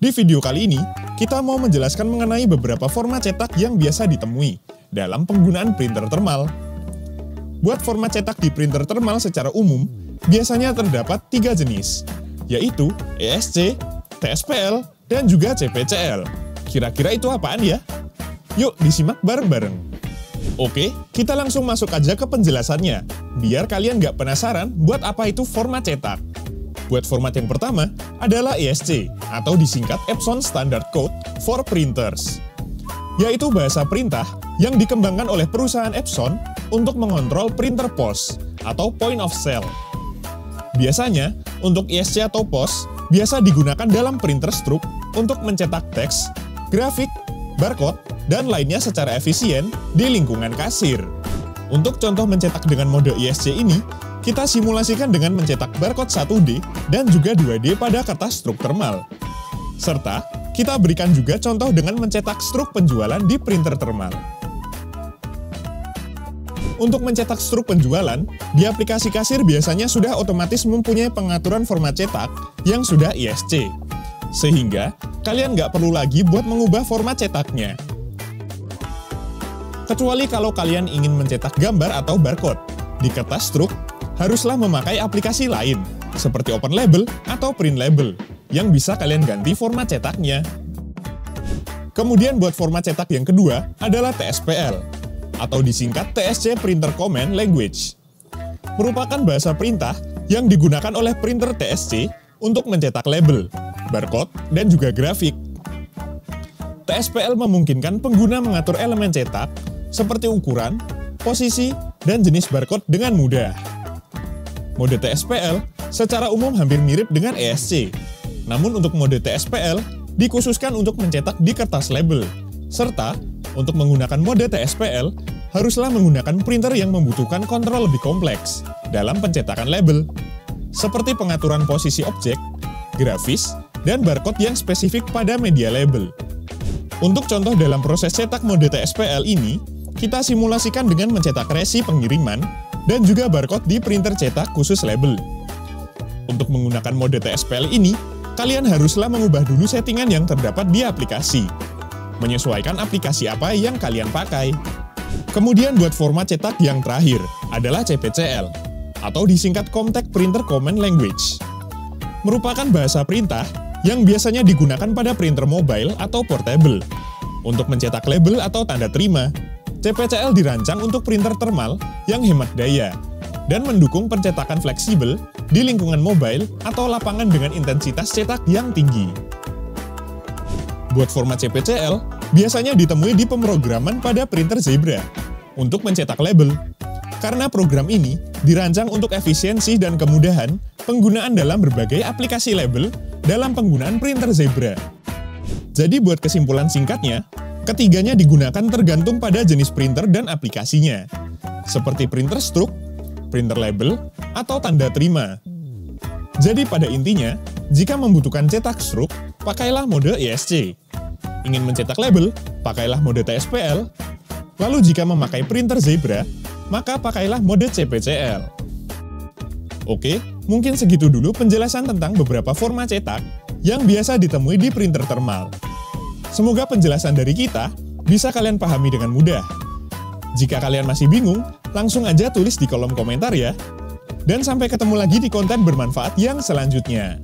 Di video kali ini, kita mau menjelaskan mengenai beberapa format cetak yang biasa ditemui dalam penggunaan printer thermal. Buat format cetak di printer thermal secara umum, biasanya terdapat 3 jenis, yaitu ESC, TSPL, dan juga CPCL. Kira-kira itu apaan ya? Yuk disimak bareng-bareng. Oke, kita langsung masuk aja ke penjelasannya, biar kalian nggak penasaran buat apa itu format cetak. Buat format yang pertama adalah ESC, atau disingkat Epson Standard Code for Printers, yaitu bahasa perintah yang dikembangkan oleh perusahaan Epson untuk mengontrol printer POS, atau Point of Sale. Biasanya, untuk ESC atau POS, biasa digunakan dalam printer struk untuk mencetak teks, grafik, barcode, dan lainnya secara efisien di lingkungan kasir. Untuk contoh mencetak dengan mode ESC ini, kita simulasikan dengan mencetak barcode 1D dan juga 2D pada kertas struk thermal. Serta, kita berikan juga contoh dengan mencetak struk penjualan di printer thermal. Untuk mencetak struk penjualan, di aplikasi kasir biasanya sudah otomatis mempunyai pengaturan format cetak yang sudah ESC. Sehingga, kalian nggak perlu lagi buat mengubah format cetaknya. Kecuali kalau kalian ingin mencetak gambar atau barcode. Di kertas struk, haruslah memakai aplikasi lain, seperti Open Label atau Print Label, yang bisa kalian ganti format cetaknya. Kemudian buat format cetak yang kedua adalah TSPL, atau disingkat TSC Printer Command Language. Merupakan bahasa perintah yang digunakan oleh printer TSC untuk mencetak label, barcode, dan juga grafik. TSPL memungkinkan pengguna mengatur elemen cetak seperti ukuran, posisi, dan jenis barcode dengan mudah. Mode TSPL secara umum hampir mirip dengan ESC, namun untuk mode TSPL dikhususkan untuk mencetak di kertas label, serta untuk menggunakan mode TSPL, haruslah menggunakan printer yang membutuhkan kontrol lebih kompleks dalam pencetakan label, seperti pengaturan posisi objek, grafis, dan barcode yang spesifik pada media label. Untuk contoh dalam proses cetak mode TSPL ini, kita simulasikan dengan mencetak resi pengiriman dan juga barcode di printer cetak khusus label. Untuk menggunakan mode TSPL ini, kalian haruslah mengubah dulu settingan yang terdapat di aplikasi, menyesuaikan aplikasi apa yang kalian pakai. Kemudian buat format cetak yang terakhir adalah CPCL, atau disingkat Contact Printer Command Language. Merupakan bahasa perintah yang biasanya digunakan pada printer mobile atau portable. Untuk mencetak label atau tanda terima, CPCL dirancang untuk printer thermal yang hemat daya dan mendukung pencetakan fleksibel di lingkungan mobile atau lapangan dengan intensitas cetak yang tinggi. Buat format CPCL, biasanya ditemui di pemrograman pada printer Zebra untuk mencetak label. Karena program ini dirancang untuk efisiensi dan kemudahan penggunaan dalam berbagai aplikasi label dalam penggunaan printer Zebra. Jadi buat kesimpulan singkatnya, ketiganya digunakan tergantung pada jenis printer dan aplikasinya, seperti printer struk, printer label, atau tanda terima. Jadi pada intinya, jika membutuhkan cetak struk, pakailah mode ESC. Ingin mencetak label, pakailah mode TSPL. Lalu jika memakai printer Zebra, maka pakailah mode CPCL. Oke, mungkin segitu dulu penjelasan tentang beberapa format cetak yang biasa ditemui di printer thermal. Semoga penjelasan dari kita bisa kalian pahami dengan mudah. Jika kalian masih bingung, langsung aja tulis di kolom komentar ya. Dan sampai ketemu lagi di konten bermanfaat yang selanjutnya.